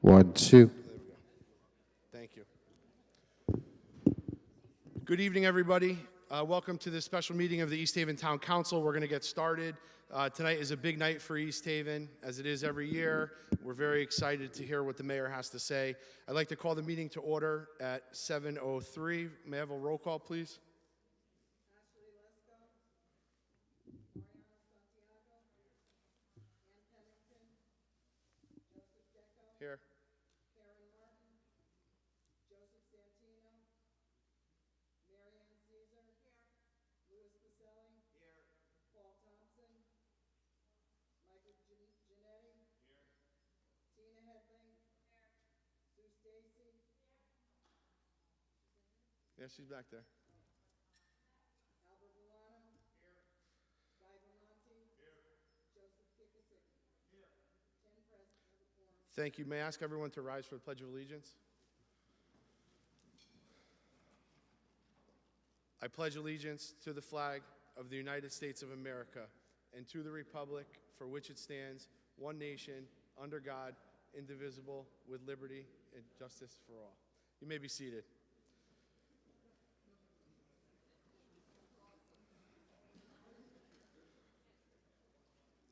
1, 2. There we go. Thank you. Good evening, everybody. Welcome to this special meeting of the East Haven Town Council. We're going to get started. Tonight is a big night for East Haven, as it is every year. We're very excited to hear what the mayor has to say. I'd like to call the meeting to order at 7:03. May I have a roll call, please? Here. Yeah, she's back there. Thank you. May I ask everyone to rise for the Pledge of Allegiance? I pledge allegiance to the flag of the United States of America and to the republic for which it stands, one nation, under God, indivisible, with liberty and justice for all. You may be seated.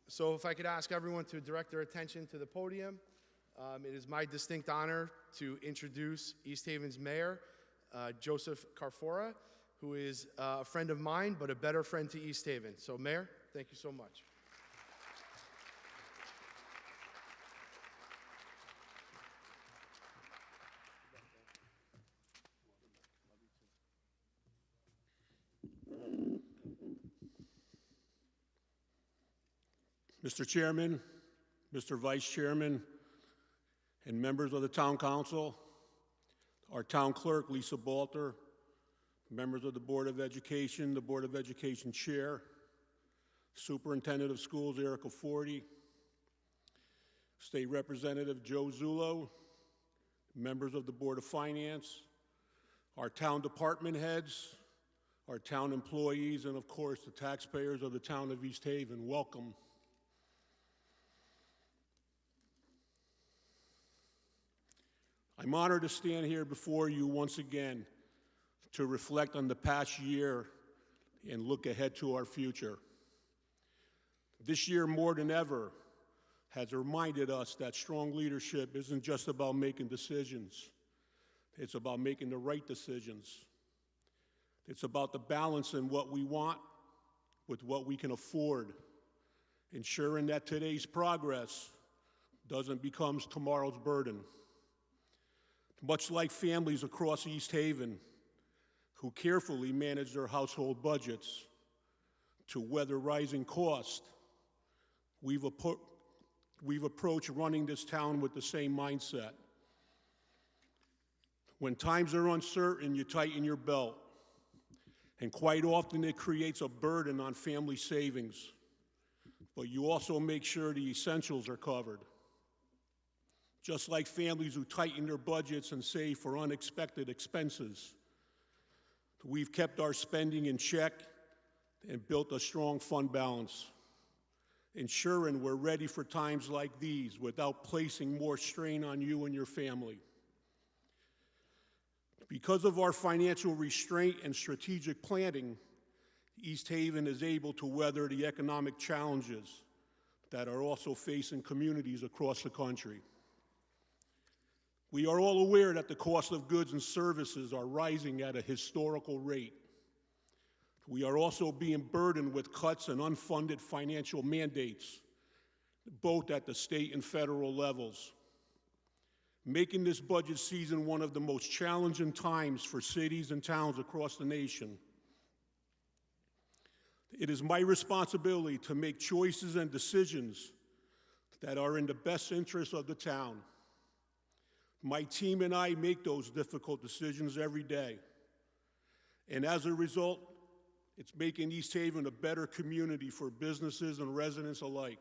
So if I could ask everyone to direct their attention to the podium. It is my distinct honor to introduce East Haven's mayor, Joseph Carfora, who is a friend of mine, but a better friend to East Haven. So, Mayor, thank you so much. Mr. Chairman, Mr. Vice Chairman, and members of the Town Council, our Town Clerk, Lisa Balter, members of the Board of Education, the Board of Education Chair, Superintendent of Schools, Erica Forty, State Representative Joe Zullo, members of the Board of Finance, our town department heads, our town employees, and of course the taxpayers of the town of East Haven, welcome. I'm honored to stand here before you once again to reflect on the past year and look ahead to our future. This year, more than ever, has reminded us that strong leadership isn't just about making decisions. It's about making the right decisions. It's about the balance in what we want with what we can afford, ensuring that today's progress doesn't become tomorrow's burden. Much like families across East Haven who carefully manage their household budgets to weather rising costs, we've approached running this town with the same mindset. When times are uncertain, you tighten your belt, and quite often it creates a burden on family savings, but you also make sure the essentials are covered. Just like families who tighten their budgets and save for unexpected expenses, we've kept our spending in check and built a strong fund balance, ensuring we're ready for times like these without placing more strain on you and your family. Because of our financial restraint and strategic planning, East Haven is able to weather the economic challenges that are also facing communities across the country. We are all aware that the cost of goods and services are rising at a historical rate. We are also being burdened with cuts and unfunded financial mandates, both at the state and federal levels, making this budget season one of the most challenging times for cities and towns across the nation. It is my responsibility to make choices and decisions that are in the best interest of the town. My team and I make those difficult decisions every day. And as a result, it's making East Haven a better community for businesses and residents alike.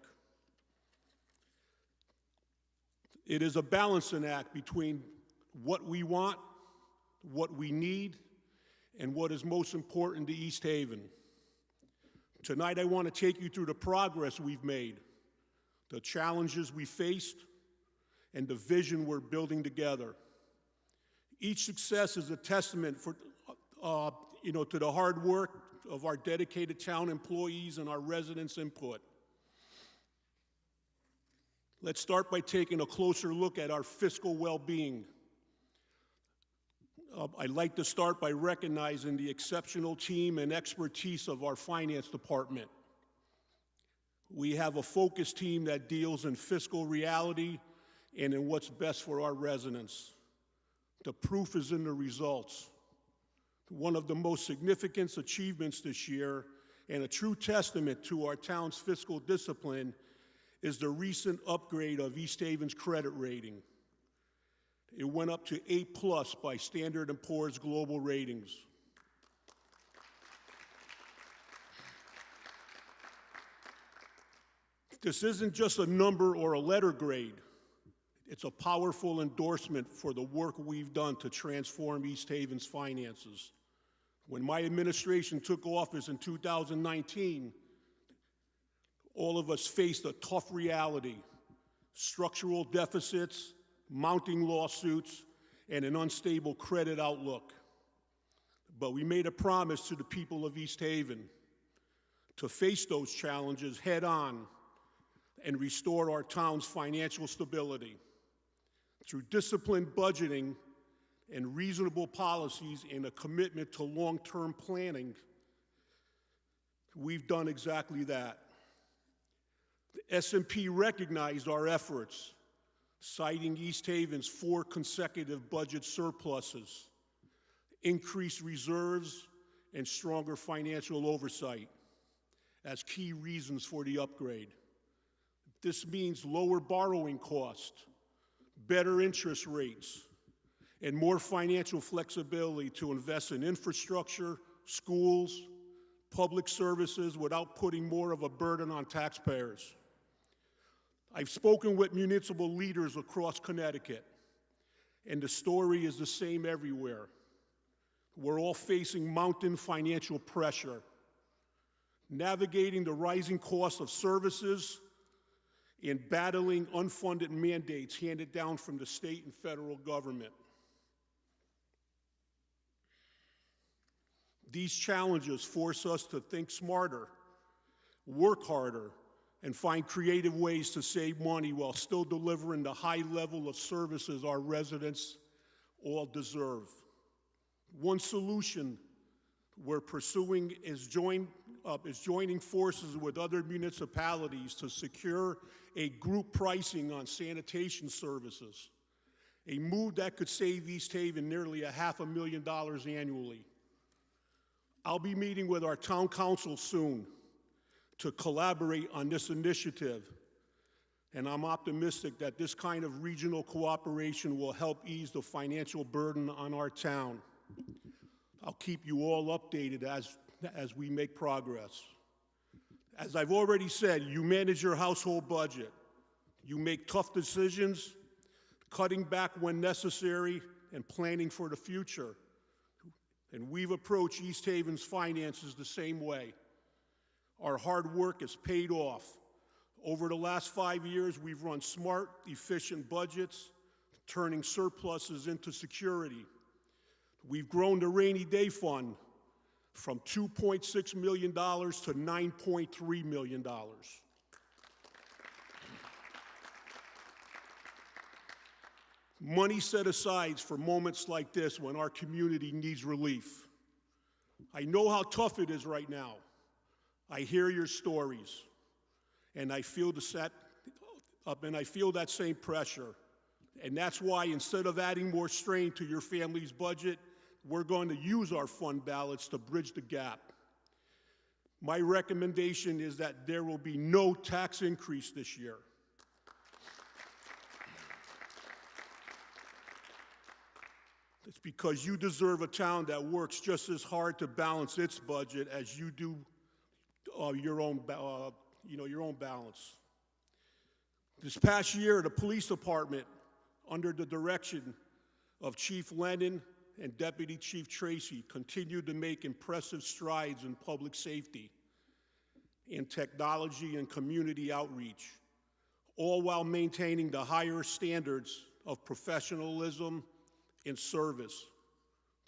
It is a balancing act between what we want, what we need, and what is most important to East Haven. Tonight, I want to take you through the progress we've made, the challenges we faced, and the vision we're building together. Each success is a testament to the hard work of our dedicated town employees and our residents' input. Let's start by taking a closer look at our fiscal well-being. I'd like to start by recognizing the exceptional team and expertise of our finance department. We have a focused team that deals in fiscal reality and in what's best for our residents. The proof is in the results. One of the most significant achievements this year, and a true testament to our town's fiscal discipline, is the recent upgrade of East Haven's credit rating. It went up to A+ by Standard & Poor's Global Ratings. This isn't just a number or a letter grade. It's a powerful endorsement for the work we've done to transform East Haven's finances. When my administration took office in 2019, all of us faced a tough reality: structural deficits, mounting lawsuits, and an unstable credit outlook. But we made a promise to the people of East Haven to face those challenges head on and restore our town's financial stability. Through disciplined budgeting and reasonable policies and a commitment to long-term planning, we've done exactly that. The S&P recognized our efforts, citing East Haven's 4 consecutive budget surpluses, increased reserves, and stronger financial oversight as key reasons for the upgrade. This means lower borrowing costs, better interest rates, and more financial flexibility to invest in infrastructure, schools, public services without putting more of a burden on taxpayers. I've spoken with municipal leaders across Connecticut, and the story is the same everywhere. We're all facing mounting financial pressure, navigating the rising cost of services, and battling unfunded mandates handed down from the state and federal government. These challenges force us to think smarter, work harder, and find creative ways to save money while still delivering the high level of services our residents all deserve. One solution we're pursuing is joining forces with other municipalities to secure a group pricing on sanitation services, a move that could save East Haven nearly $500,000 annually. I'll be meeting with our town council soon to collaborate on this initiative, and I'm optimistic that this kind of regional cooperation will help ease the financial burden on our town. I'll keep you all updated as we make progress. As I've already said, you manage your household budget. You make tough decisions, cutting back when necessary, and planning for the future. And we've approached East Haven's finances the same way. Our hard work has paid off. Over the last 5 years, we've run smart, efficient budgets, turning surpluses into security. We've grown the rainy day fund from $2.6 million to $9.3 million. Money set aside for moments like this when our community needs relief. I know how tough it is right now. I hear your stories, and I feel that same pressure. And that's why, instead of adding more strain to your family's budget, we're going to use our fund balance to bridge the gap. My recommendation is that there will be no tax increase this year. It's because you deserve a town that works just as hard to balance its budget as you do your own balance. This past year, the police department, under the direction of Chief Lennon and Deputy Chief Tracy, continued to make impressive strides in public safety, in technology and community outreach, all while maintaining the higher standards of professionalism and service.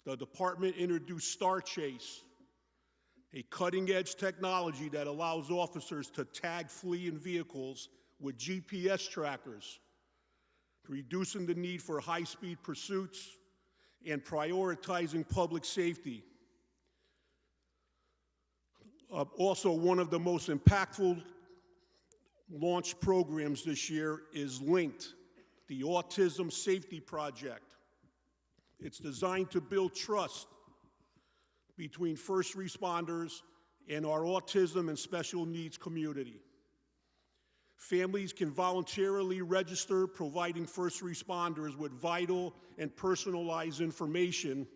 The department introduced Star Chase, a cutting-edge technology that allows officers to tag fleeing vehicles with GPS trackers, reducing the need for high-speed pursuits and prioritizing public safety. Also, one of the most impactful launch programs this year is LINKed, the Autism Safety Project. It's designed to build trust between first responders and our autism and special needs community. Families can voluntarily register, providing first responders with vital and personalized information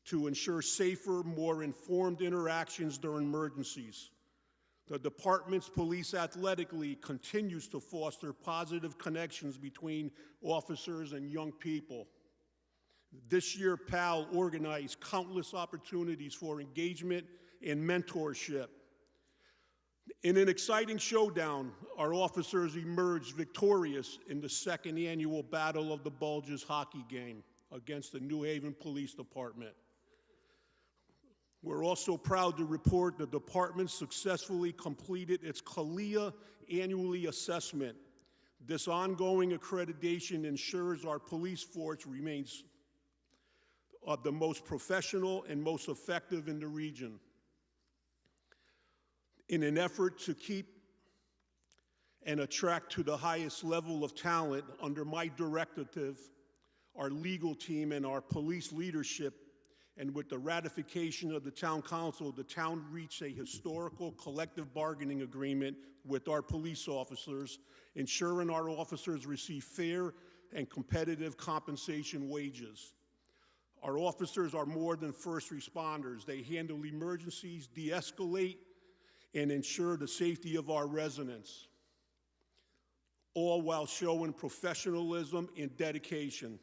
to ensure safer, more informed interactions during emergencies. The department's Police Athletically continues to foster positive connections between officers and young people. This year, PAL organized countless opportunities for engagement and mentorship. In an exciting showdown, our officers emerged victorious in the second annual Battle of the Bulges hockey game against the New Haven Police Department. We're also proud to report the department successfully completed its CALIA annually assessment. This ongoing accreditation ensures our police force remains the most professional and most effective in the region. In an effort to keep and attract to the highest level of talent under my directive, our legal team and our police leadership, and with the ratification of the town council, the town reached a historical collective bargaining agreement with our police officers, ensuring our officers receive fair and competitive compensation wages. Our officers are more than first responders. They handle emergencies, de-escalate, and ensure the safety of our residents, all while showing professionalism and dedication.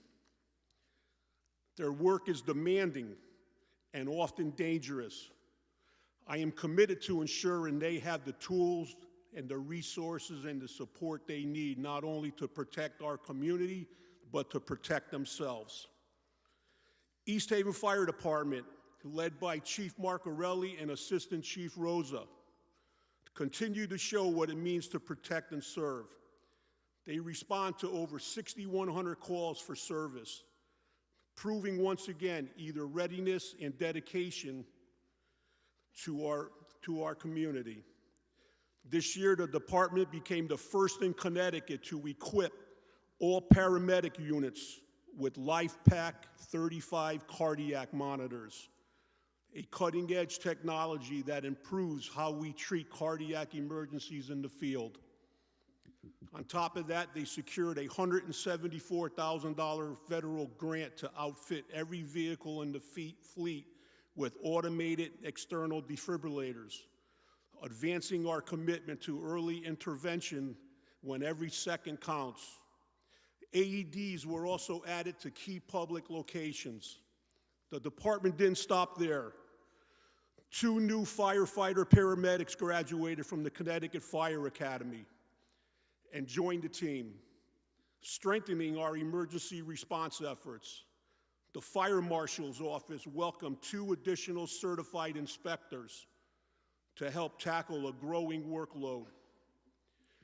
Their work is demanding and often dangerous. I am committed to ensuring they have the tools and the resources and the support they need, not only to protect our community, but to protect themselves. East Haven Fire Department, led by Chief Marcarelli and Assistant Chief Rosa, continue to show what it means to protect and serve. They respond to over 6,100 calls for service, proving once again either readiness and dedication to our community. This year, the department became the first in Connecticut to equip all paramedic units with LifePak 35 cardiac monitors, a cutting-edge technology that improves how we treat cardiac emergencies in the field. On top of that, they secured a $174,000 federal grant to outfit every vehicle in the fleet with automated external defibrillators, advancing our commitment to early intervention when every second counts. AEDs were also added to key public locations. The department didn't stop there. 2 new firefighter paramedics graduated from the Connecticut Fire Academy and joined the team, strengthening our emergency response efforts. The Fire Marshal's Office welcomed 2 additional certified inspectors to help tackle a growing workload.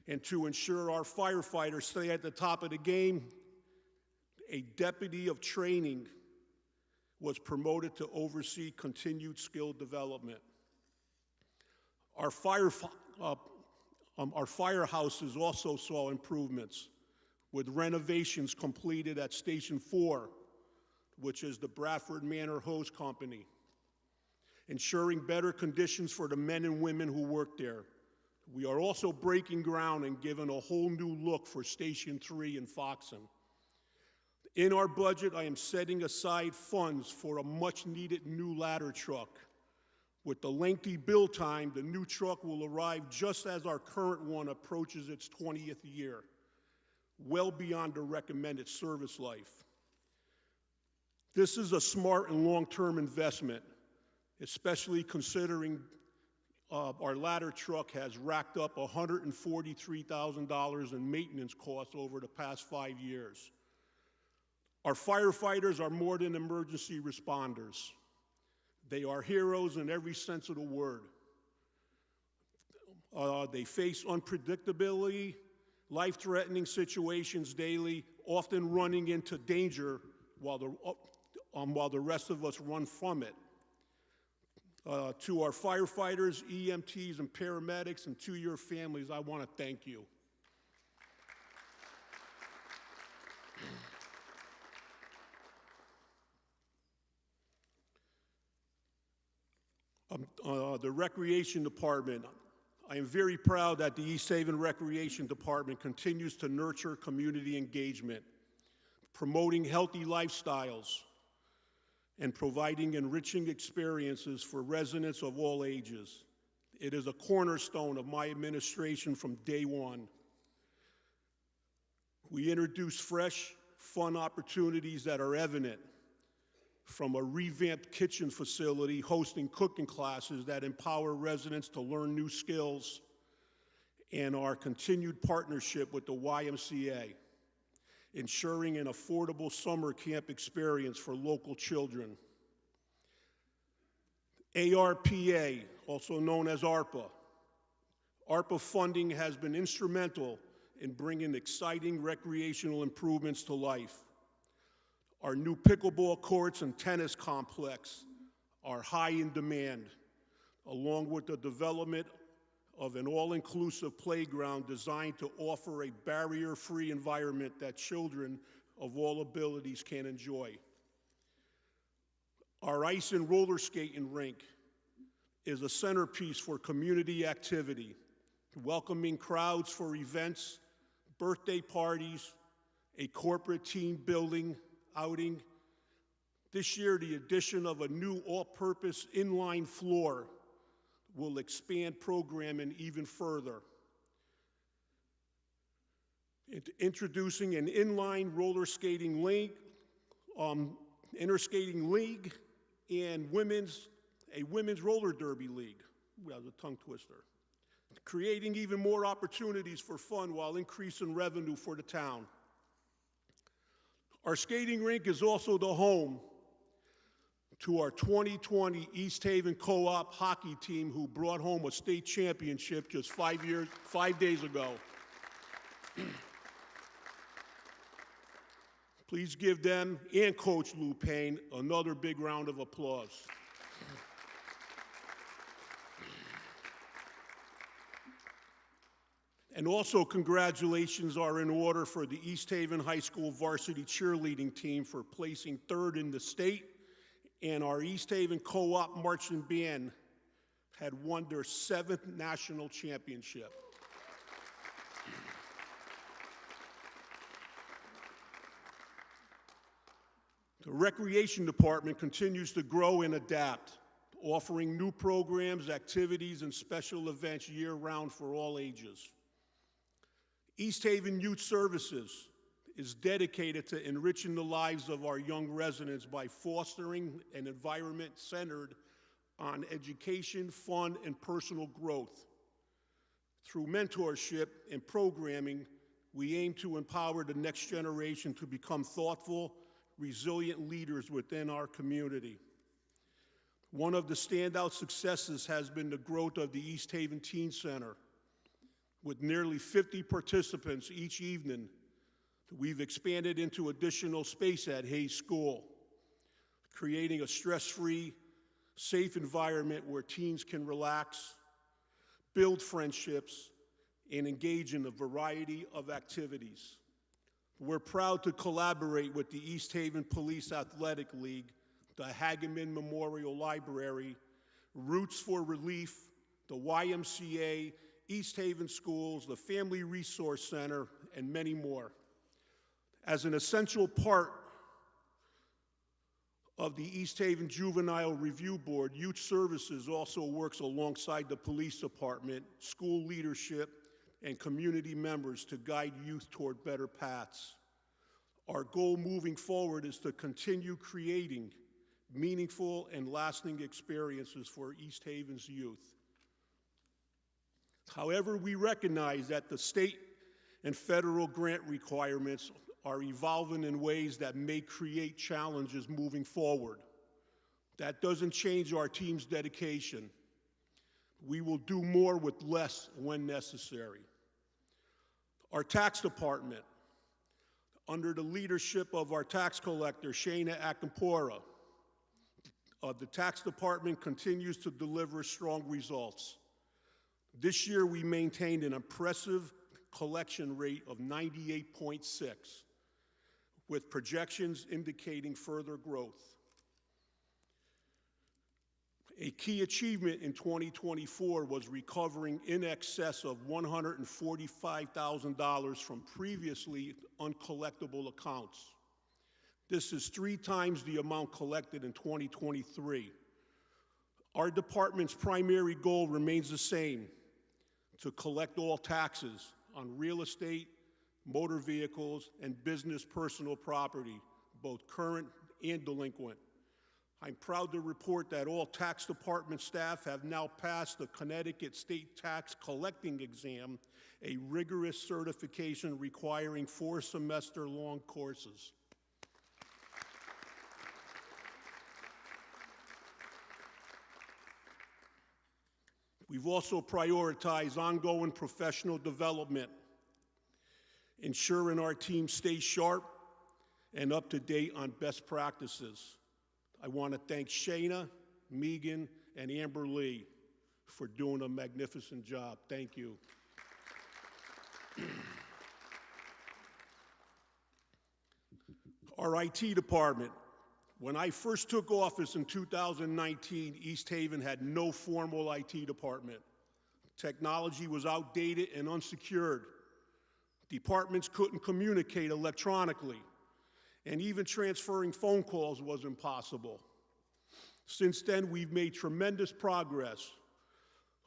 And to ensure our firefighters stay at the top of the game, a deputy of training was promoted to oversee continued skill development. Our firehouses also saw improvements, with renovations completed at Station 4, which is the Bradford Manor Hose Company, ensuring better conditions for the men and women who work there. We are also breaking ground and giving a whole new look for Station 3 in Foxham. In our budget, I am setting aside funds for a much-needed new ladder truck. With the lengthy build time, the new truck will arrive just as our current one approaches its 20th year, well beyond the recommended service life. This is a smart and long-term investment, especially considering our ladder truck has racked up $143,000 in maintenance costs over the past 5 years. Our firefighters are more than emergency responders. They are heroes in every sense of the word. They face unpredictability, life-threatening situations daily, often running into danger while the rest of us run from it. To our firefighters, EMTs, and paramedics, and to your families, I want to thank you. The Recreation Department. I am very proud that the East Haven Recreation Department continues to nurture community engagement, promoting healthy lifestyles, and providing enriching experiences for residents of all ages. It is a cornerstone of my administration from day one. We introduce fresh, fun opportunities that are evident, from a revamped kitchen facility hosting cooking classes that empower residents to learn new skills, and our continued partnership with the YMCA, ensuring an affordable summer camp experience for local children. ARPA, also known as ARPA. ARPA funding has been instrumental in bringing exciting recreational improvements to life. Our new pickleball courts and tennis complex are high in demand, along with the development of an all-inclusive playground designed to offer a barrier-free environment that children of all abilities can enjoy. Our ice and roller skating rink is a centerpiece for community activity, welcoming crowds for events, birthday parties, a corporate team building outing. This year, the addition of a new all-purpose inline floor will expand programming even further. Introducing an inline roller skating league, interskating league, and a women's roller derby league. That was a tongue twister. Creating even more opportunities for fun while increasing revenue for the town. Our skating rink is also the home to our 2020 East Haven Co-op hockey team, who brought home a state championship just 5 days ago. Please give them and Coach Lou Payne another big round of applause. And also, congratulations are in order for the East Haven High School varsity cheerleading team for placing 3rd in the state, and our East Haven Co-op marching band had won their 7th national championship. The Recreation Department continues to grow and adapt, offering new programs, activities, and special events year-round for all ages. East Haven Youth Services is dedicated to enriching the lives of our young residents by fostering an environment centered on education, fun, and personal growth. Through mentorship and programming, we aim to empower the next generation to become thoughtful, resilient leaders within our community. One of the standout successes has been the growth of the East Haven Teen Center. With nearly 50 participants each evening, we've expanded into additional space at Hayes School, creating a stress-free, safe environment where teens can relax, build friendships, and engage in a variety of activities. We're proud to collaborate with the East Haven Police Athletic League, the Hageman Memorial Library, Roots for Relief, the YMCA, East Haven Schools, the Family Resource Center, and many more. As an essential part of the East Haven Juvenile Review Board, Youth Services also works alongside the police department, school leadership, and community members to guide youth toward better paths. Our goal moving forward is to continue creating meaningful and lasting experiences for East Haven's youth. However, we recognize that the state and federal grant requirements are evolving in ways that may create challenges moving forward. That doesn't change our team's dedication. We will do more with less when necessary. Our tax department, under the leadership of our tax collector, Shana Akampora, the tax department continues to deliver strong results. This year, we maintained an impressive collection rate of 98.6, with projections indicating further growth. A key achievement in 2024 was recovering in excess of $145,000 from previously uncollectible accounts. This is 3 times the amount collected in 2023. Our department's primary goal remains the same: to collect all taxes on real estate, motor vehicles, and business personal property, both current and delinquent. I'm proud to report that all tax department staff have now passed the Connecticut State Tax Collecting Exam, a rigorous certification requiring 4 semester-long courses. We've also prioritized ongoing professional development, ensuring our team stays sharp and up to date on best practices. I want to thank Shana, Megan, and Amber Lee for doing a magnificent job. Thank you. Our IT department. When I first took office in 2019, East Haven had no formal IT department. Technology was outdated and unsecured. Departments couldn't communicate electronically, and even transferring phone calls was impossible. Since then, we've made tremendous progress.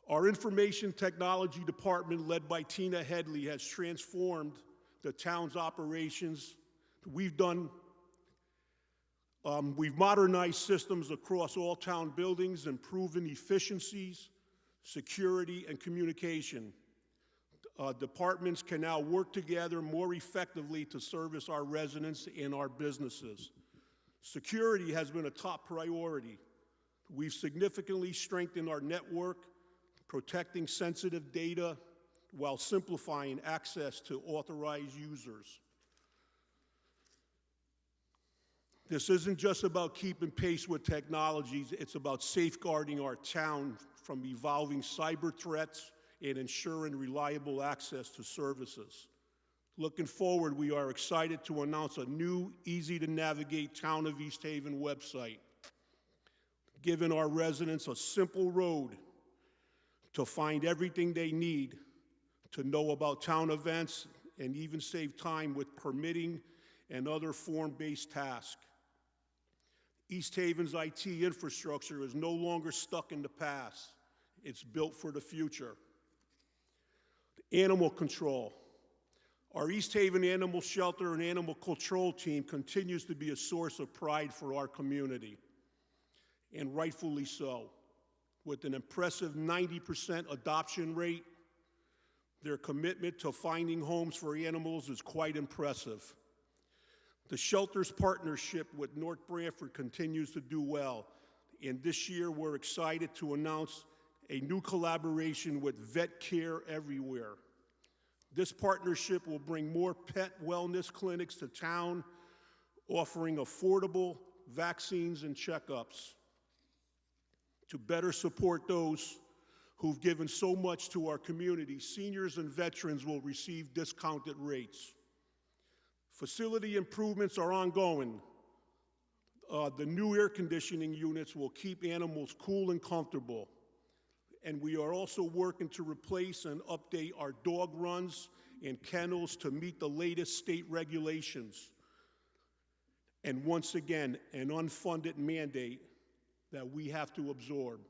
Our information technology department, led by Tina Headley, has transformed the town's operations. We've modernized systems across all town buildings, improving efficiencies, security, and communication. Departments can now work together more effectively to service our residents and our businesses. Security has been a top priority. We've significantly strengthened our network, protecting sensitive data while simplifying access to authorized users. This isn't just about keeping pace with technologies, it's about safeguarding our town from evolving cyber threats and ensuring reliable access to services. Looking forward, we are excited to announce a new, easy-to-navigate Town of East Haven website, giving our residents a simple road to find everything they need to know about town events and even save time with permitting and other form-based tasks. East Haven's IT infrastructure is no longer stuck in the past. It's built for the future. Animal control. Our East Haven Animal Shelter and Animal Control team continues to be a source of pride for our community, and rightfully so. With an impressive 90% adoption rate, their commitment to finding homes for animals is quite impressive. The shelter's partnership with North Branford continues to do well, and this year we're excited to announce a new collaboration with Vet Care Everywhere. This partnership will bring more pet wellness clinics to town, offering affordable vaccines and checkups. To better support those who've given so much to our community, seniors and veterans will receive discounted rates. Facility improvements are ongoing. The new air conditioning units will keep animals cool and comfortable. And we are also working to replace and update our dog runs and kennels to meet the latest state regulations. And once again, an unfunded mandate that we have to absorb.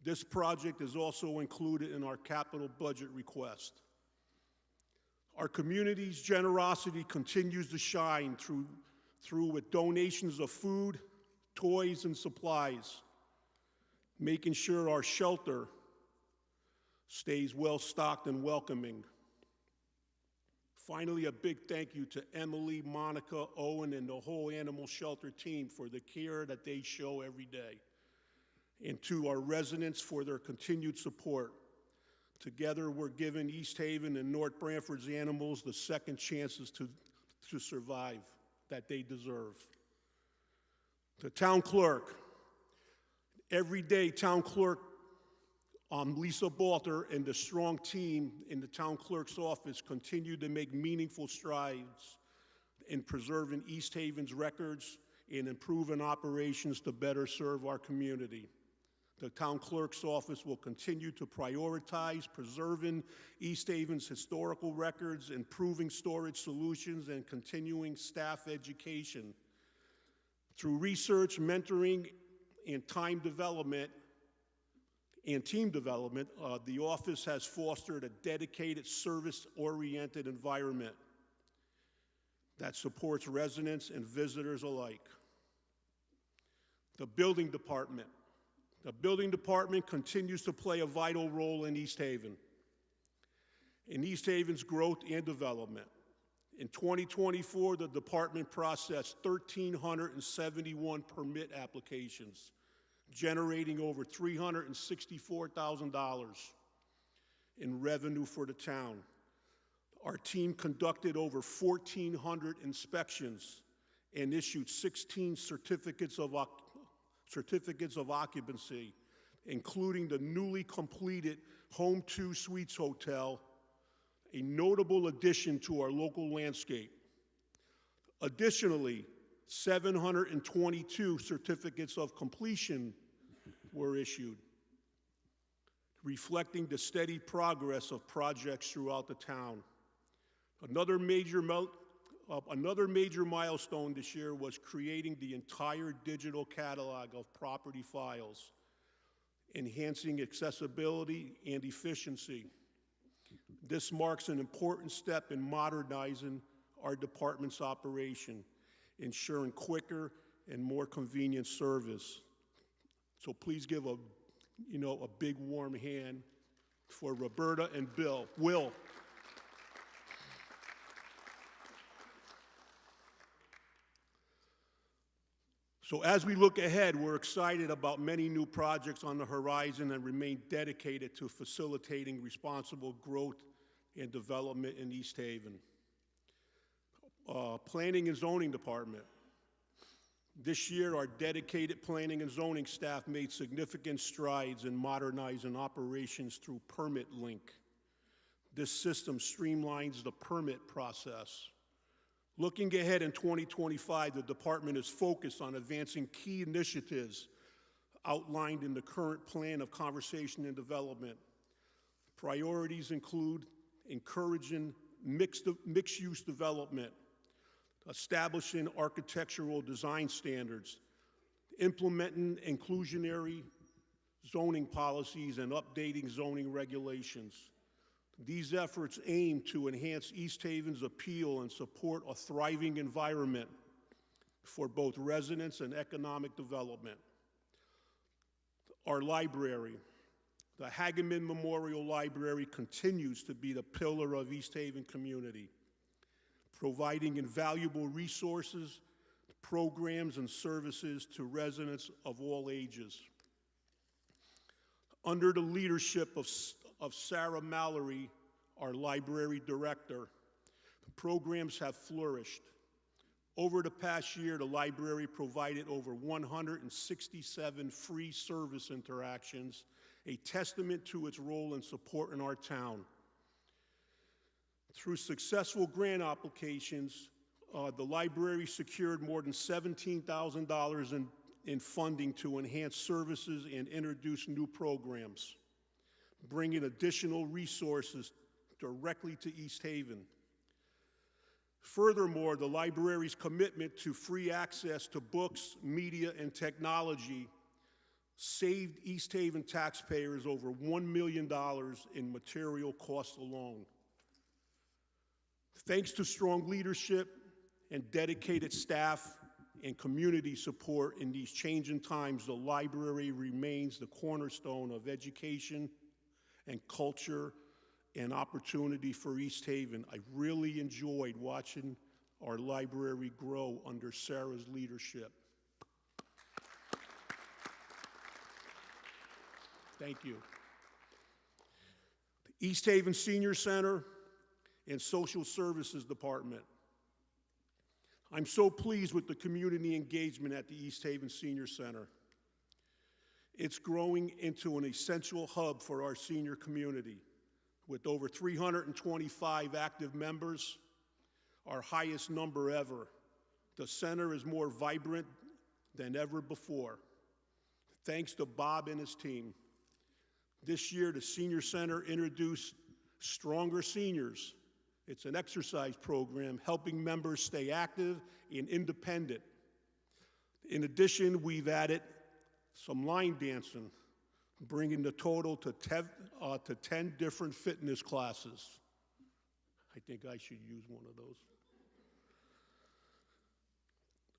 This project is also included in our capital budget request. Our community's generosity continues to shine through with donations of food, toys, and supplies, making sure our shelter stays well-stocked and welcoming. Finally, a big thank you to Emily, Monica, Owen, and the whole animal shelter team for the care that they show every day, and to our residents for their continued support. Together, we're giving East Haven and North Branford's animals the second chances to survive that they deserve. The town clerk. Every day, town clerk Lisa Balter and the strong team in the town clerk's office continue to make meaningful strides in preserving East Haven's records and improving operations to better serve our community. The town clerk's office will continue to prioritize preserving East Haven's historical records, improving storage solutions, and continuing staff education. Through research, mentoring, and team development, the office has fostered a dedicated, service-oriented environment that supports residents and visitors alike. The building department. The building department continues to play a vital role in East Haven, in East Haven's growth and development. In 2024, the department processed 1,371 permit applications, generating over $364,000 in revenue for the town. Our team conducted over 1,400 inspections and issued 16 certificates of occupancy, including the newly completed Home 2 Suites Hotel, a notable addition to our local landscape. Additionally, 722 certificates of completion were issued, reflecting the steady progress of projects throughout the town. Another major milestone this year was creating the entire digital catalog of property files, enhancing accessibility and efficiency. This marks an important step in modernizing our department's operation, ensuring quicker and more convenient service. So please give a big warm hand for Roberta and Will. So as we look ahead, we're excited about many new projects on the horizon and remain dedicated to facilitating responsible growth and development in East Haven. Planning and Zoning Department. This year, our dedicated planning and zoning staff made significant strides in modernizing operations through Permit Link. This system streamlines the permit process. Looking ahead in 2025, the department is focused on advancing key initiatives outlined in the current plan of conservation and development. Priorities include encouraging mixed-use development, establishing architectural design standards, implementing inclusionary zoning policies, and updating zoning regulations. These efforts aim to enhance East Haven's appeal and support a thriving environment for both residents and economic development. Our library. The Hageman Memorial Library continues to be the pillar of East Haven community, providing invaluable resources, programs, and services to residents of all ages. Under the leadership of Sarah Mallory, our library director, the programs have flourished. Over the past year, the library provided over 167 free service interactions, a testament to its role in supporting our town. Through successful grant applications, the library secured more than $17,000 in funding to enhance services and introduce new programs, bringing additional resources directly to East Haven. Furthermore, the library's commitment to free access to books, media, and technology saved East Haven taxpayers over $1 million in material costs alone. Thanks to strong leadership and dedicated staff and community support in these changing times, the library remains the cornerstone of education, and culture and opportunity for East Haven. I really enjoyed watching our library grow under Sarah's leadership. Thank you. The East Haven Senior Center and Social Services Department. I'm so pleased with the community engagement at the East Haven Senior Center. It's growing into an essential hub for our senior community. With over 325 active members, our highest number ever, the center is more vibrant than ever before. Thanks to Bob and his team. This year, the Senior Center introduced Stronger Seniors. It's an exercise program helping members stay active and independent. In addition, we've added some line dancing, bringing the total to 10 different fitness classes. I think I should use one of those.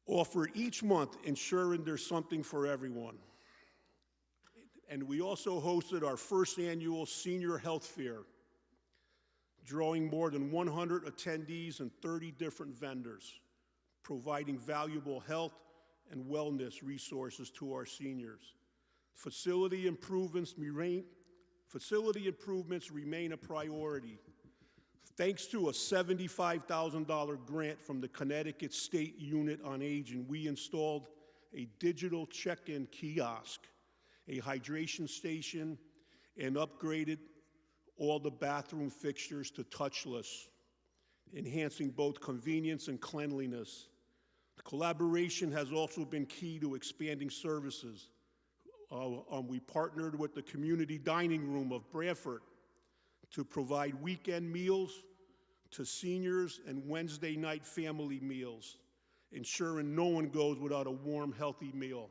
Offer each month, ensuring there's something for everyone. And we also hosted our first annual Senior Health Fair, drawing more than 100 attendees and 30 different vendors, providing valuable health and wellness resources to our seniors. Facility improvements remain a priority. Thanks to a $75,000 grant from the Connecticut State Unit on Aging, we installed a digital check-in kiosk, a hydration station, and upgraded all the bathroom fixtures to touchless, enhancing both convenience and cleanliness. Collaboration has also been key to expanding services. We partnered with the community dining room of Branford to provide weekend meals to seniors and Wednesday night family meals, ensuring no one goes without a warm, healthy meal.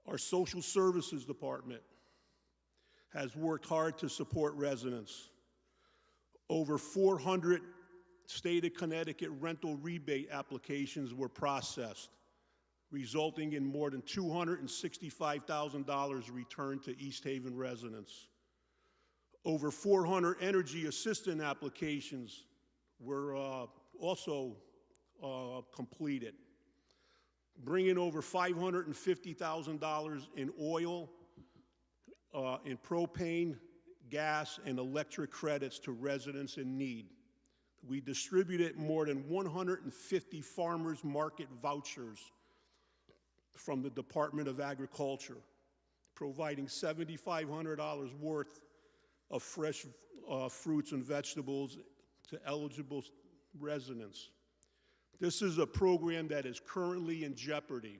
Our Social Services Department has worked hard to support residents. Over 400 state of Connecticut rental rebate applications were processed, resulting in more than $265,000 returned to East Haven residents. Over 400 energy assistance applications were also completed, bringing over $550,000 in oil, in propane, gas, and electric credits to residents in need. We distributed more than 150 farmers market vouchers from the Department of Agriculture, providing $7,500 worth of fresh fruits and vegetables to eligible residents. This is a program that is currently in jeopardy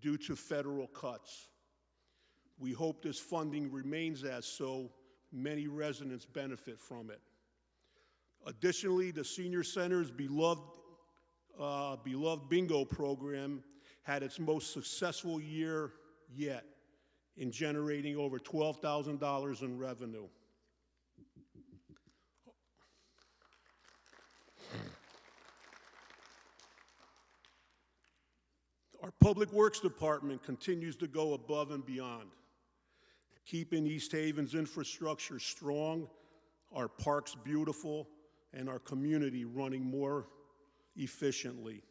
due to federal cuts. We hope this funding remains as so many residents benefit from it. Additionally, the Senior Center's beloved bingo program had its most successful year yet in generating over $12,000 in revenue. Our Public Works Department continues to go above and beyond, keeping East Haven's infrastructure strong, our parks beautiful, and our community running more efficiently.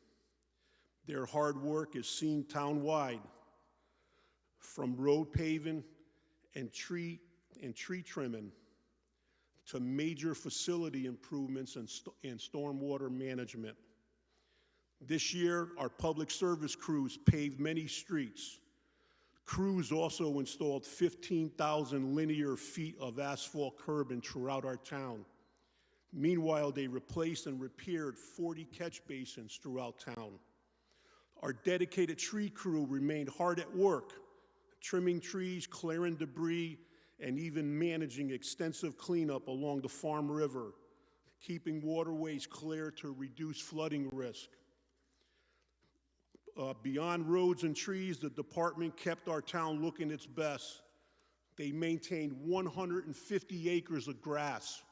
Their hard work is seen townwide, from road paving and tree trimming to major facility improvements and stormwater management. This year, our public service crews paved many streets. Crews also installed 15,000 linear feet of asphalt curbing throughout our town. Meanwhile, they replaced and repaired 40 catch basins throughout town. Our dedicated tree crew remained hard at work, trimming trees, clearing debris, and even managing extensive cleanup along the Farm River, keeping waterways clear to reduce flooding risk. Beyond roads and trees, the department kept our town looking its best. They maintained 150 acres of grass,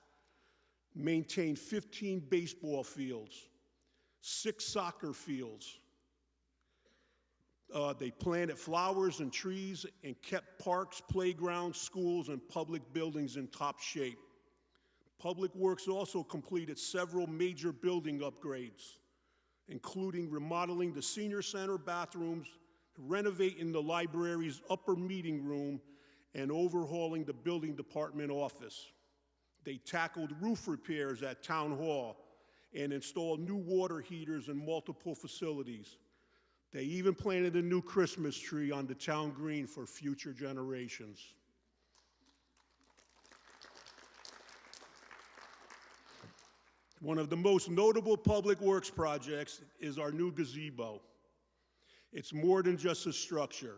maintained 15 baseball fields, 6 soccer fields, They planted flowers and trees and kept parks, playgrounds, schools, and public buildings in top shape. Public Works also completed several major building upgrades, including remodeling the senior center bathrooms, renovating the library's upper meeting room, and overhauling the building department office. They tackled roof repairs at Town Hall and installed new water heaters in multiple facilities. They even planted a new Christmas tree on the town green for future generations. One of the most notable public works projects is our new gazebo. It's more than just a structure.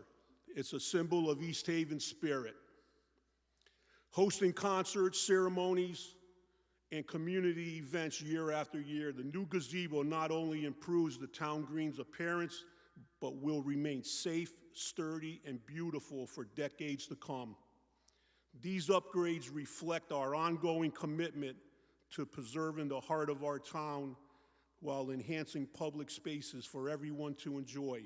It's a symbol of East Haven's spirit. Hosting concerts, ceremonies, and community events year after year, the new gazebo not only improves the town green's appearance, but will remain safe, sturdy, and beautiful for decades to come. These upgrades reflect our ongoing commitment to preserving the heart of our town while enhancing public spaces for everyone to enjoy.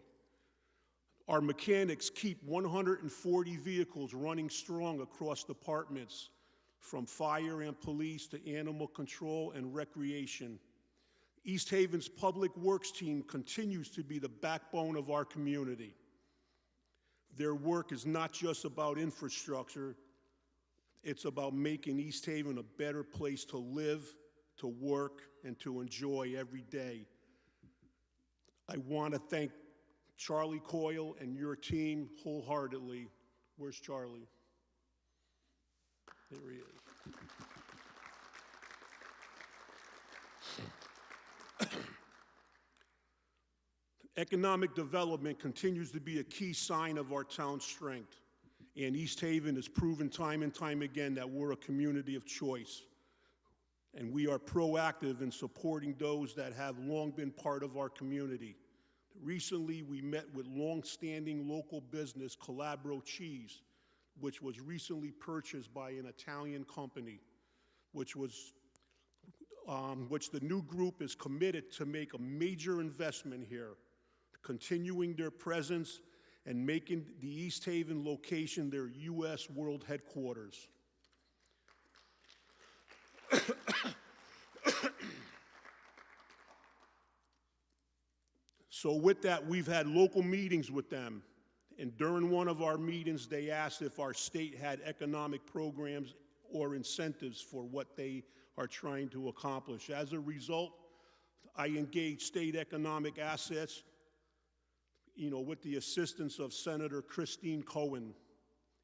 Our mechanics keep 140 vehicles running strong across departments, from fire and police to animal control and recreation. East Haven's Public Works team continues to be the backbone of our community. Their work is not just about infrastructure, it's about making East Haven a better place to live, to work, and to enjoy every day. I want to thank Charlie Coyle and your team wholeheartedly. Where's Charlie? There he is. Economic development continues to be a key sign of our town's strength, and East Haven has proven time and time again that we're a community of choice, and we are proactive in supporting those that have long been part of our community. Recently, we met with long-standing local business Calabro Cheese, which was recently purchased by an Italian company, which the new group is committed to make a major investment here, continuing their presence and making the East Haven location their U.S. World Headquarters. So with that, we've had local meetings with them, and during one of our meetings, they asked if our state had economic programs or incentives for what they are trying to accomplish. As a result, I engaged state economic assets, with the assistance of Senator Christine Cohen,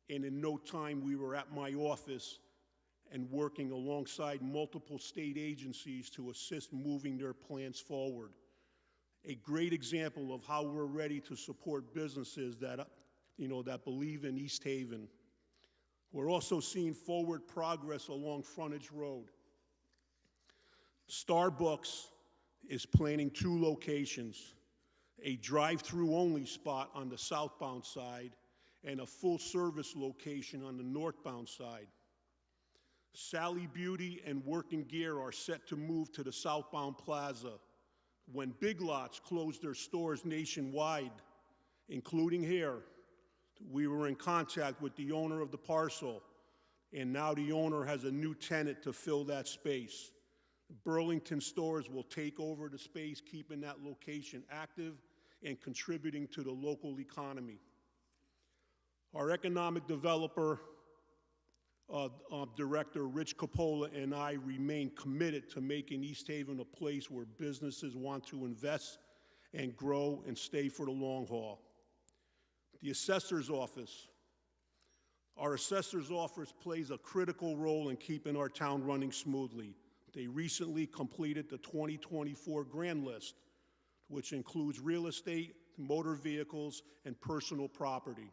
and in no time we were at my office and working alongside multiple state agencies to assist moving their plans forward. A great example of how we're ready to support businesses that believe in East Haven. We're also seeing forward progress along Frontage Road. Starbucks is planning 2 locations, a drive-through only spot on the southbound side and a full-service location on the northbound side. Sally Beauty and Working Gear are set to move to the southbound plaza. When Big Lots closed their stores nationwide, including here, we were in contact with the owner of the parcel, and now the owner has a new tenant to fill that space. Burlington Stores will take over the space, keeping that location active and contributing to the local economy. Our economic developer Director Rich Coppola and I remain committed to making East Haven a place where businesses want to invest and grow and stay for the long haul. The Assessor's Office. Our Assessor's Office plays a critical role in keeping our town running smoothly. They recently completed the 2024 Grand List, which includes real estate, motor vehicles, and personal property.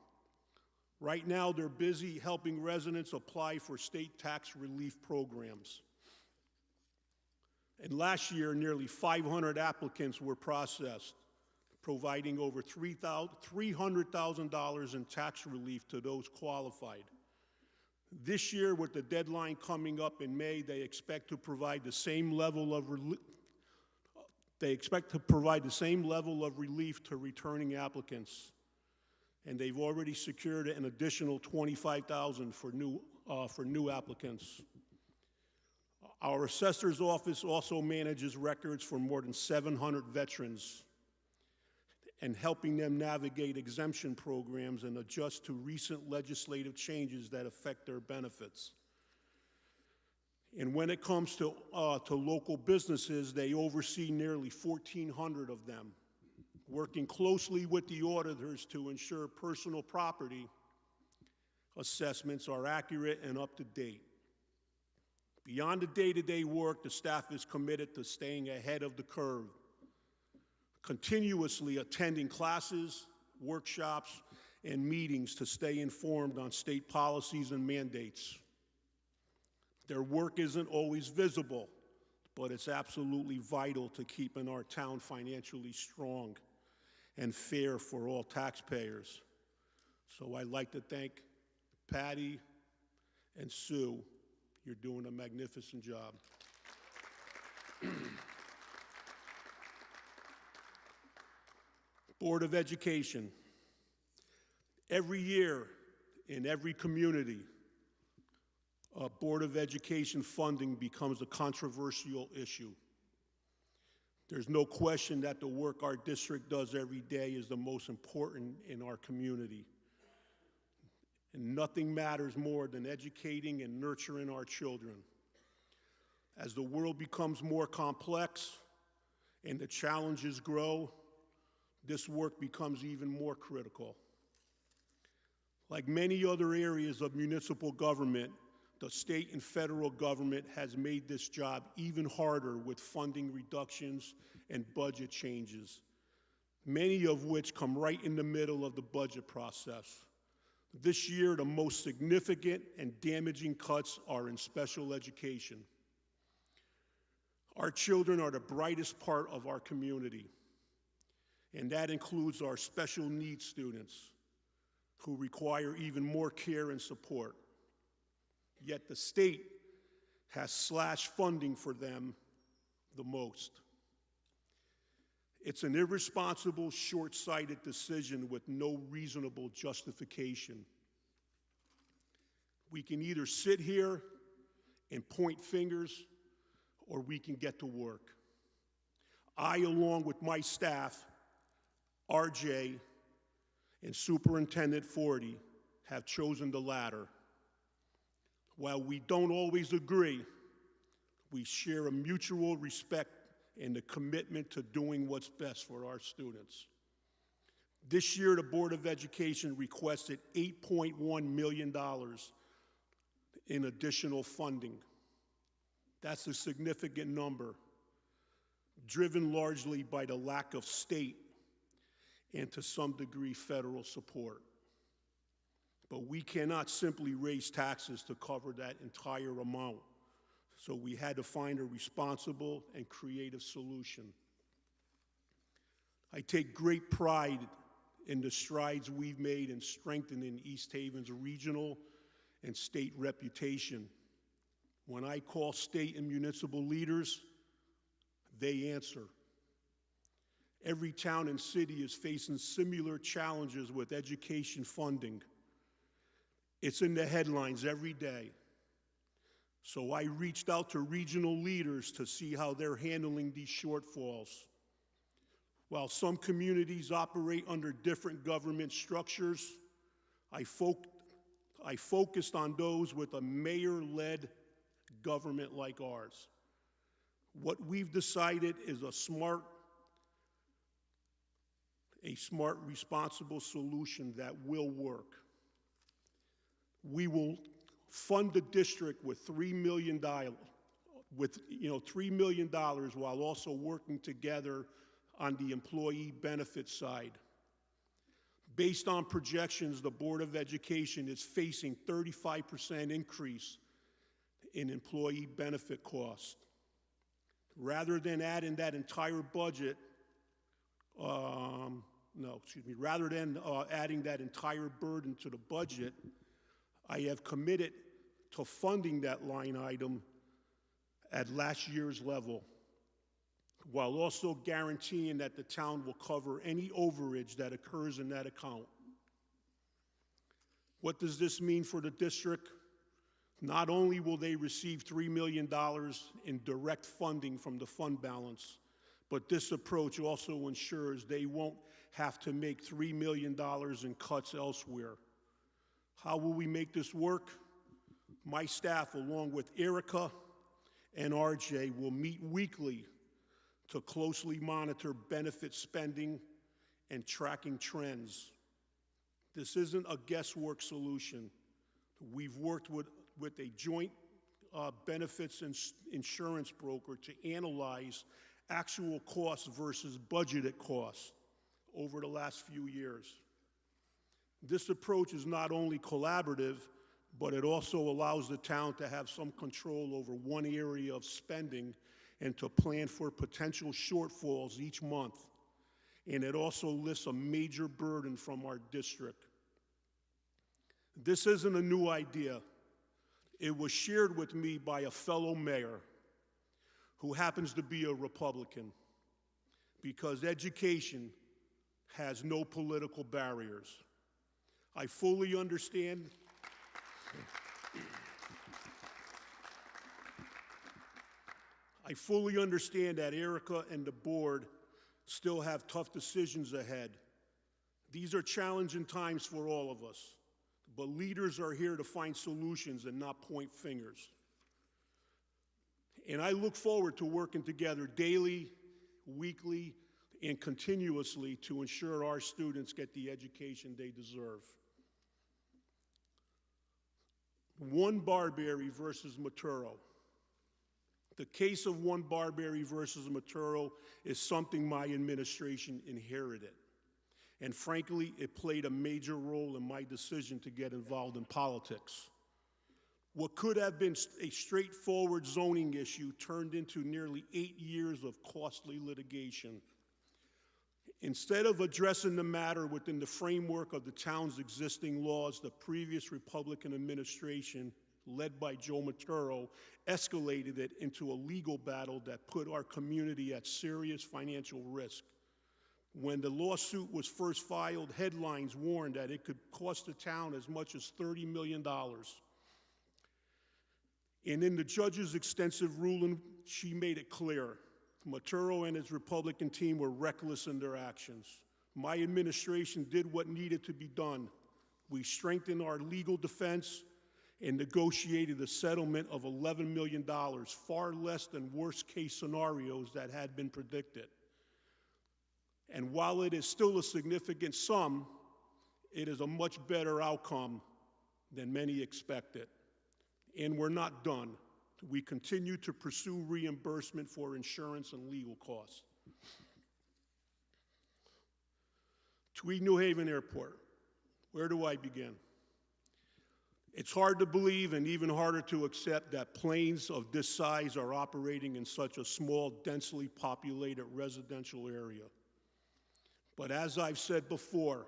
Right now, they're busy helping residents apply for state tax relief programs. And last year, nearly 500 applicants were processed, providing over $300,000 in tax relief to those qualified. This year, with the deadline coming up in May, they expect to provide the same level of relief to returning applicants. and they've already secured an additional $25,000 for new applicants. Our assessor's office also manages records for more than 700 veterans and helping them navigate exemption programs and adjust to recent legislative changes that affect their benefits. And when it comes to local businesses, they oversee nearly 1,400 of them, working closely with the auditors to ensure personal property assessments are accurate and up to date. Beyond the day-to-day work, the staff is committed to staying ahead of the curve, continuously attending classes, workshops, and meetings to stay informed on state policies and mandates. Their work isn't always visible, but it's absolutely vital to keeping our town financially strong and fair for all taxpayers. So I'd like to thank Patty and Sue. You're doing a magnificent job. Board of Education. Every year in every community, Board of Education funding becomes a controversial issue. There's no question that the work our district does every day is the most important in our community. And nothing matters more than educating and nurturing our children. As the world becomes more complex and the challenges grow, this work becomes even more critical. Like many other areas of municipal government, the state and federal government has made this job even harder with funding reductions and budget changes, many of which come right in the middle of the budget process. This year, the most significant and damaging cuts are in special education. Our children are the brightest part of our community, and that includes our special needs students who require even more care and support. Yet the state has slashed funding for them the most. It's an irresponsible, short-sighted decision with no reasonable justification. We can either sit here and point fingers, or we can get to work. I, along with my staff, RJ, and Superintendent Forty, have chosen the latter. While we don't always agree, we share a mutual respect and a commitment to doing what's best for our students. This year, the Board of Education requested $8.1 million in additional funding. That's a significant number, driven largely by the lack of state and to some degree federal support. But we cannot simply raise taxes to cover that entire amount. So we had to find a responsible and creative solution. I take great pride in the strides we've made in strengthening East Haven's regional and state reputation. When I call state and municipal leaders, they answer. Every town and city is facing similar challenges with education funding. It's in the headlines every day. So I reached out to regional leaders to see how they're handling these shortfalls. While some communities operate under different government structures, I focused on those with a mayor-led government like ours. What we've decided is a smart, responsible solution that will work. We will fund the district with $3 million, while also working together on the employee benefit side. Based on projections, the Board of Education is facing 35% increase in employee benefit costs. Rather than adding that entire budget, rather than adding that entire burden to the budget, I have committed to funding that line item at last year's level, while also guaranteeing that the town will cover any overage that occurs in that account. What does this mean for the district? Not only will they receive $3 million in direct funding from the fund balance, but this approach also ensures they won't have to make $3 million in cuts elsewhere. How will we make this work? My staff, along with Erica and RJ, will meet weekly to closely monitor benefit spending and tracking trends. This isn't a guesswork solution. We've worked with a joint benefits and insurance broker to analyze actual costs versus budgeted costs over the last few years. This approach is not only collaborative, but it also allows the town to have some control over one area of spending and to plan for potential shortfalls each month. And it also lifts a major burden from our district. This isn't a new idea. It was shared with me by a fellow mayor who happens to be a Republican, because education has no political barriers. I fully understand that Erica and the board still have tough decisions ahead. These are challenging times for all of us, but leaders are here to find solutions and not point fingers. And I look forward to working together daily, weekly, and continuously to ensure our students get the education they deserve. One Barberry versus Maturo. The case of One Barberry versus Maturo is something my administration inherited. And frankly, it played a major role in my decision to get involved in politics. What could have been a straightforward zoning issue turned into nearly 8 years of costly litigation. Instead of addressing the matter within the framework of the town's existing laws, the previous Republican administration, led by Joe Maturo, escalated it into a legal battle that put our community at serious financial risk. When the lawsuit was first filed, headlines warned that it could cost the town as much as $30 million. And in the judge's extensive ruling, she made it clear Maturo and his Republican team were reckless in their actions. My administration did what needed to be done. We strengthened our legal defense and negotiated a settlement of $11 million, far less than worst-case scenarios that had been predicted. And while it is still a significant sum, it is a much better outcome than many expected. And we're not done. We continue to pursue reimbursement for insurance and legal costs. Tweed New Haven Airport. Where do I begin? It's hard to believe and even harder to accept that planes of this size are operating in such a small, densely populated residential area. But as I've said before,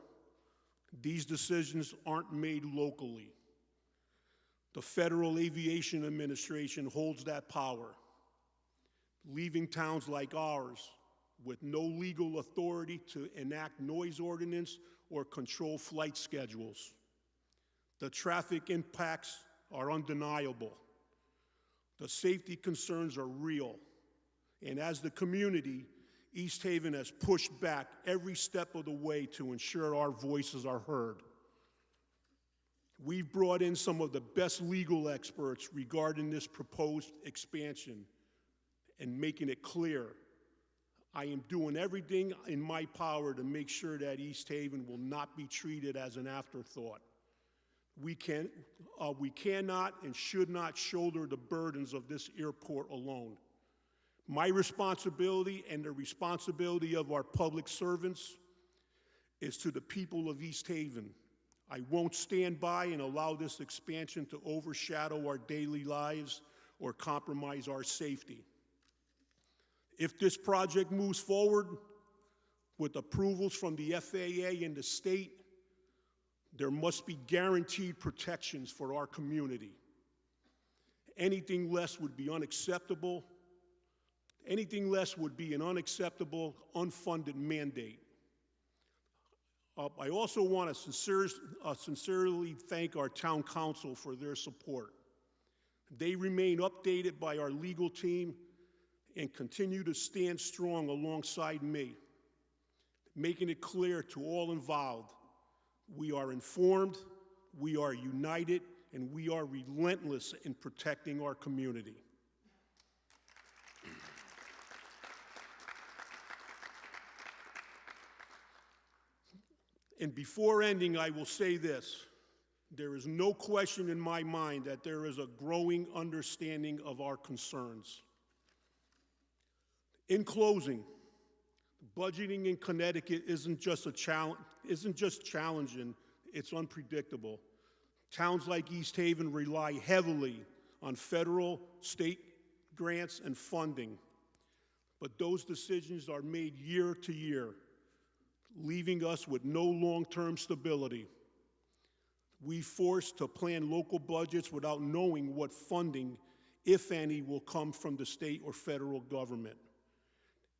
these decisions aren't made locally. The Federal Aviation Administration holds that power, leaving towns like ours with no legal authority to enact noise ordinance or control flight schedules. The traffic impacts are undeniable. The safety concerns are real. And as the community, East Haven has pushed back every step of the way to ensure our voices are heard. We've brought in some of the best legal experts regarding this proposed expansion and making it clear I am doing everything in my power to make sure that East Haven will not be treated as an afterthought. We cannot and should not shoulder the burdens of this airport alone. My responsibility and the responsibility of our public servants is to the people of East Haven. I won't stand by and allow this expansion to overshadow our daily lives or compromise our safety. If this project moves forward with approvals from the FAA and the state, there must be guaranteed protections for our community. Anything less would be unacceptable. Anything less would be an unacceptable, unfunded mandate. I also want to sincerely thank our town council for their support. They remain updated by our legal team and continue to stand strong alongside me, making it clear to all involved, we are informed, we are united, and we are relentless in protecting our community. And before ending, I will say this. There is no question in my mind that there is a growing understanding of our concerns. In closing, budgeting in Connecticut isn't just challenging, it's unpredictable. Towns like East Haven rely heavily on federal, state grants and funding, but those decisions are made year to year, leaving us with no long-term stability. We forced to plan local budgets without knowing what funding, if any, will come from the state or federal government.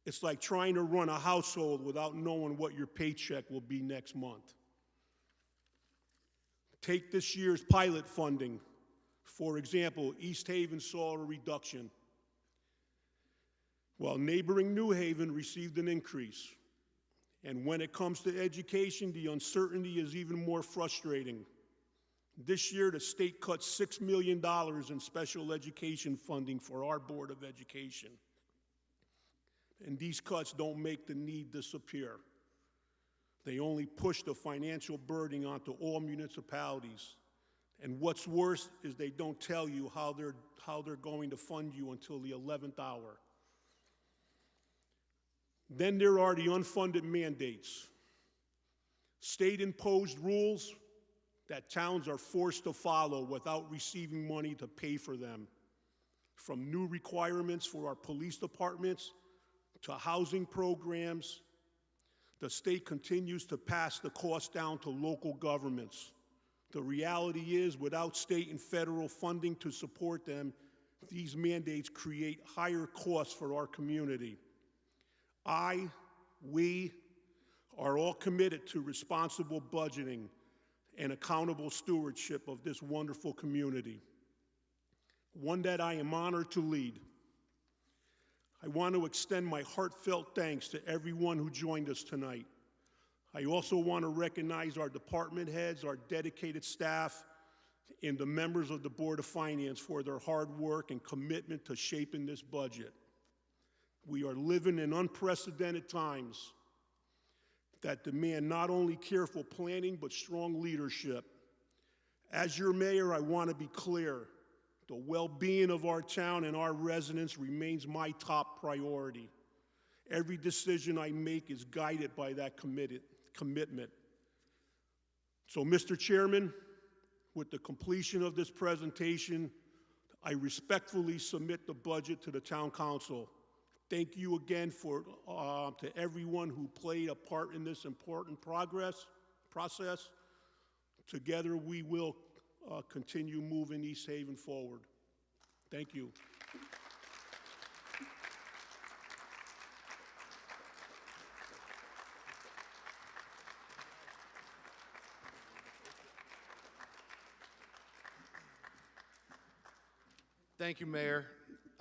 It's like trying to run a household without knowing what your paycheck will be next month. Take this year's pilot funding. For example, East Haven saw a reduction, while neighboring New Haven received an increase. And when it comes to education, the uncertainty is even more frustrating. This year, the state cut $6 million in special education funding for our Board of Education. And these cuts don't make the need disappear. They only push the financial burden onto all municipalities. And what's worse is they don't tell you how they're going to fund you until the 11th hour. Then there are the unfunded mandates. State-imposed rules that towns are forced to follow without receiving money to pay for them. From new requirements for our police departments to housing programs, the state continues to pass the cost down to local governments. The reality is, without state and federal funding to support them, these mandates create higher costs for our community. We are all committed to responsible budgeting and accountable stewardship of this wonderful community, one that I am honored to lead. I want to extend my heartfelt thanks to everyone who joined us tonight. I also want to recognize our department heads, our dedicated staff, and the members of the Board of Finance for their hard work and commitment to shaping this budget. We are living in unprecedented times that demand not only careful planning, but strong leadership. As your mayor, I want to be clear. The well-being of our town and our residents remains my top priority. Every decision I make is guided by that commitment. So, Mr. Chairman, with the completion of this presentation, I respectfully submit the budget to the Town Council. Thank you again to everyone who played a part in this important process. Together we will continue moving East Haven forward. Thank you. Thank you, Mayor.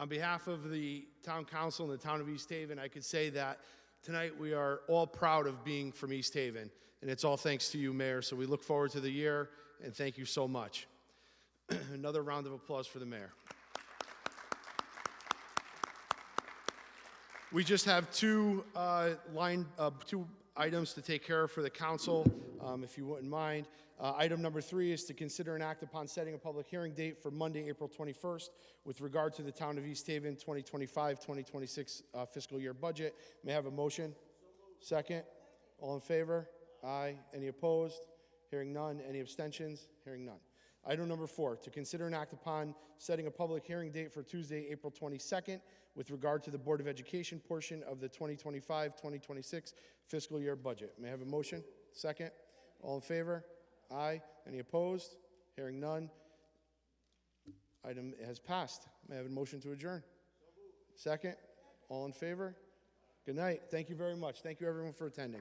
On behalf of the Town Council and the Town of East Haven, I could say that tonight we are all proud of being from East Haven, and it's all thanks to you, Mayor. So we look forward to the year, and thank you so much. Another round of applause for the Mayor. We just have two items to take care of for the council, if you wouldn't mind. Item number 3 is to consider and act upon setting a public hearing date for Monday, April 21st, with regard to the Town of East Haven 2025-2026 fiscal year budget. May I have a motion? Second. All in favor? Aye. Any opposed? Hearing none. Any abstentions? Hearing none. Item number 4, to consider and act upon setting a public hearing date for Tuesday, April 22nd, with regard to the Board of Education portion of the 2025-2026 fiscal year budget. May I have a motion? Second. All in favor? Aye. Any opposed? Hearing none. Item has passed. May I have a motion to adjourn? Second. All in favor? Good night. Thank you very much. Thank you, everyone, for attending.